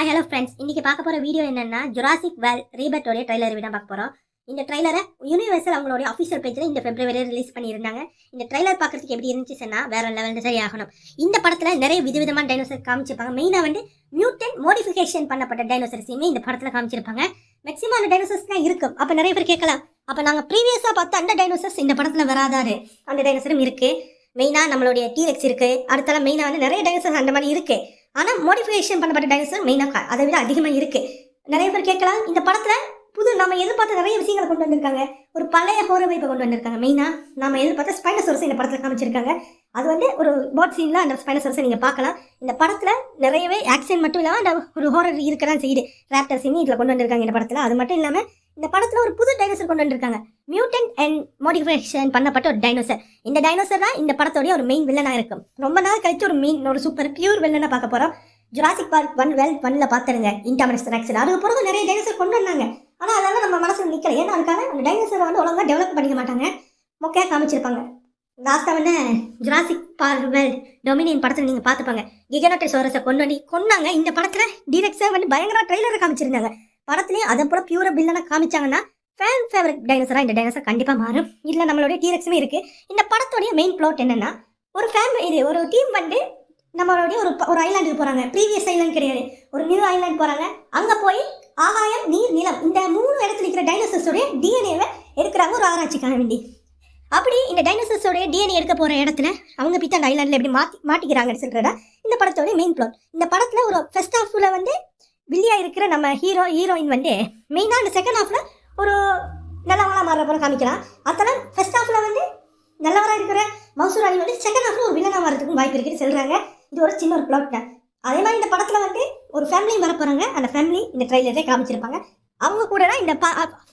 Hi hello friends, இன்னைக்கு பார்க்க போகிற வீடியோ என்னன்னா ஜுராசிக் வேர்ல்ட் ரீபர்ட்டோடைய ட்ரைலர் தான் பார்க்க போகிறோம். இந்த ட்ரைலரை யூனிவர்சல் அவங்களுடைய அஃபிஷியல் பேஜில் இந்த பிப்ரவரி ரிலீஸ் பண்ணியிருந்தாங்க. இந்த ட்ரைலர் பார்க்கறதுக்கு எப்படி இருந்துச்சுன்னா வேற லெவலில் சரி ஆகணும். இந்த படத்தில் நிறைய விதவிதமான டைனோசர் காமிச்சிருப்பாங்க. மெயினாக மியூட்டன் மோடிஃபிகேஷன் பண்ணப்பட்ட டைனோசர்ஸையுமே இந்த படத்தில் காமிச்சிருப்பாங்க. மேக்ஸிமம் அந்த டைனோசர்ஸ் தான் இருக்கும். அப்போ நிறைய பேர் கேட்கலாம், அப்போ நாங்கள் ப்ரீவியஸாக பார்த்த அந்த டைனோசர்ஸ் இந்த படத்தில் வராதாரு? அந்த டைனோசரும் இருக்குது. மெயினாக நம்மளுடைய டீரெக்ஸ் இருக்குது. அடுத்தலாம் மெயினாக நிறைய டைனோசர்ஸ் அந்த மாதிரி இருக்குது. ஆனால் மோடிஃபிகேஷன் பண்ணப்பட்ட டைனோசர் மெயினாக அதை விட அதிகமாக இருக்குது. நிறைய பேர் கேட்கலாம், இந்த படத்தில் புது நம்ம எதிர்பார்த்த நிறைய விஷயங்களை கொண்டு வந்திருக்காங்க. ஒரு பழைய ஹோரர் வைப்பை கொண்டு வந்திருக்காங்க. மெயினாக நம்ம எதிர்பார்த்த ஸ்பைனோசரஸ் இந்த படத்தில் காமிச்சிருக்காங்க. அது ஒரு பாட் சீனில் அந்த ஸ்பைனோசரஸை நீங்கள் பார்க்கலாம். இந்த படத்தில் நிறையவே ஆக்ஷன் மட்டும் இல்லாமல் அந்த ஒரு ஹோரர் இருக்க தான் செய்யுது. ராப்டர்ஸையுமே இதில் கொண்டு வந்திருக்காங்க இந்த படத்தில். அது மட்டும் இல்லாமல் இந்த படத்தில் ஒரு புது டைனோசர் கொண்டு வந்திருக்காங்க. மியூட்டன் அண்ட் மோடிஃபிகேஷன் பண்ணப்பட்ட ஒரு டைனோசர். இந்த டைனோசர் தான் இந்த படத்தோடைய ஒரு மெயின் வில்லனாக இருக்கும். ரொம்ப நாள் கழிச்சு ஒரு சூப்பர் பியூர் வில்லனாக பார்க்க போகிறோம். ஜுராசிக் பார்க் 1 பார்த்துருங்க. இன்டாமினஸ் ரெக்ஸ் அதுக்கு பிறகு நிறைய டைனோசர் கொண்டு வந்தாங்க. ஆனால் அதெல்லாம் நம்ம மனசில் நிற்கல. ஏன்னா அதுக்காக அந்த டைனோசரை ஒழுங்காக டெவலப் பண்ணிக்க மாட்டாங்க. மொக்கையாக காமிச்சிருப்பாங்க. லாஸ்ட்டாக ஜுராசிக் பார்க் வேர்ல்ட் டொமினியன் படத்தில் நீங்கள் பார்த்துப்பாங்க. கிகனோட்டோசோரஸை கொண்டாங்க. இந்த படத்தில் டீரெக்ஸை பயங்கர ட்ரெய்லரை காமிச்சிருந்தாங்க. படத்துலேயும் அதை போல பியூரா பில்லனாக காமிச்சாங்கன்னா ஃபேன் ஃபேவரட் டைனோசராக இந்த டைனோசர் கண்டிப்பாக மாறும். இதில் நம்மளுடைய டீரெக்ஸுமே இருக்குது. இந்த படத்தோடைய மெயின் பிளாட் என்னென்னா, ஒரு டீம் நம்மளுடைய ஒரு ஐலாண்டுக்கு போகிறாங்க. ப்ரீவியஸ் ஐலாண்ட் கிடையாது, ஒரு நியூ ஐலாண்ட் போகிறாங்க. அங்கே போய் ஆகாயம், நீர், நிலம் இந்த 3 இடத்துல இருக்கிற டைனோசர்ஸோடைய டிஎன்ஏவை எடுக்கிறாங்க ஒரு ஆராய்ச்சிக்காக வேண்டி. அப்படி இந்த டைனோசர்ஸோடைய டிஎன்ஏ எடுக்க போகிற இடத்துல அவங்க பித்த அந்த ஐலாண்டில் எப்படி மாட்டிக்கிறாங்கன்னு சொல்கிறதா இந்த படத்தோடைய மெயின் பிளாட். இந்த படத்தில் ஒரு ஃபர்ஸ்ட் ஹாஃபில் வில்லியாக இருக்கிற நம்ம ஹீரோயின் மெயினாக அந்த செகண்ட் ஹாஃபில் ஒரு நல்லவங்களாக மாறுற போல காமிக்கலாம். அதெல்லாம் ஃபர்ஸ்ட் ஹாஃபில் நல்லவராக இருக்கிற மௌசூர் அலி செகண்ட் ஹாஃபில் ஒரு வில்லனாக வரதுக்கும் வாய்ப்பு இருக்குன்னு சொல்கிறாங்க. இது ஒரு சின்ன ஒரு பிளாட் தான். அதே மாதிரி இந்த படத்தில் ஒரு ஃபேமிலியும் வர போகிறாங்க. அந்த ஃபேமிலி இந்த ட்ரைலரே காமிச்சிருப்பாங்க. அவங்க கூட தான் இந்த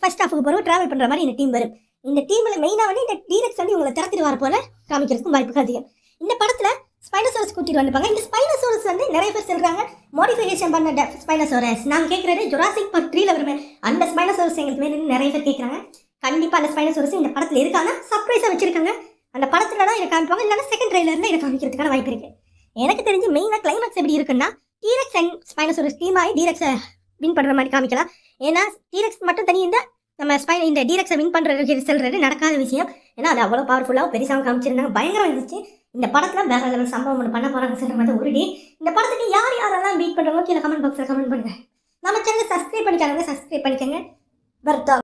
ஃபர்ஸ்ட் ஹாஃபுக்கு பிறகு ட்ராவல் பண்ணுற மாதிரி இந்த டீம் வரும். இந்த டீமில் மெயினாக இந்த டீரெக்ஸ் இவங்களை திறத்திட்டு வர போல காமிக்கிறதுக்கும் வாய்ப்புகள் அதிகம். இந்த படத்தில் ஸ்பைனோசோரஸ் கூட்டிட்டு வந்திருப்பாங்க. இந்த ஸ்பைனோசோரஸ் நிறைய பேர் சொல்கிறாங்க மோடிஃபிகேஷன் பண்ண ஸ்பைனோசோரஸ். நாங்கள் கேட்குறது ஜுராசிக் பார்க் 3 வருமே அந்த ஸ்பைனோசோரஸ் எங்களுக்கு வேணும்னு நிறைய பேர் கேட்குறாங்க. கண்டிப்பாக அந்த ஸ்பைனோசோரஸ் இந்த படத்தில் இருக்காங்க. சர்ப்ரைஸாக வச்சிருக்காங்க. அந்த படத்தில் தான் இதை காமிப்பாங்க, இல்லைன்னா செகண்ட் ட்ரைலரில் இதை காமிக்கிறதுக்கான வாய்ப்பு இருக்குது. எனக்கு தெரிஞ்சு மெயினாக கிளைமேக்ஸ் எப்படி இருக்குன்னா, டீரெக்ஸ் அண்ட் ஸ்பைனோசோரஸ் டீமாகி டீரெக்ஸை வின் பண்ணுற மாதிரி காமிக்கலாம். ஏன்னா டீரெக்ஸ் மட்டும் தனி இந்த டீரெக்ஸை வின் பண்ணுறது சொல்கிறது நடக்காத விஷயம். ஏன்னா அது அவ்வளோ பவர்ஃபுல்லாக பெருசாக காமிச்சிருந்தாங்க. பயங்கரம் இருந்துச்சு. இந்த படத்தில் வேற லெவல் சம்பவம் ஒன்று பண்ண போகிறாங்க சொல்கிற மாதிரி உறுதி. இந்த படத்துக்கு யாரெல்லாம் பீட் பண்ணுறவங்க கீழே கமெண்ட் பாக்ஸில் கமெண்ட் பண்ணுங்கள். நம்ம சேனலை சப்ஸ்கிரைப் பண்ணிக்காங்க, சப்ஸ்கிரைப் பண்ணிக்கோங்க. வர்த்தா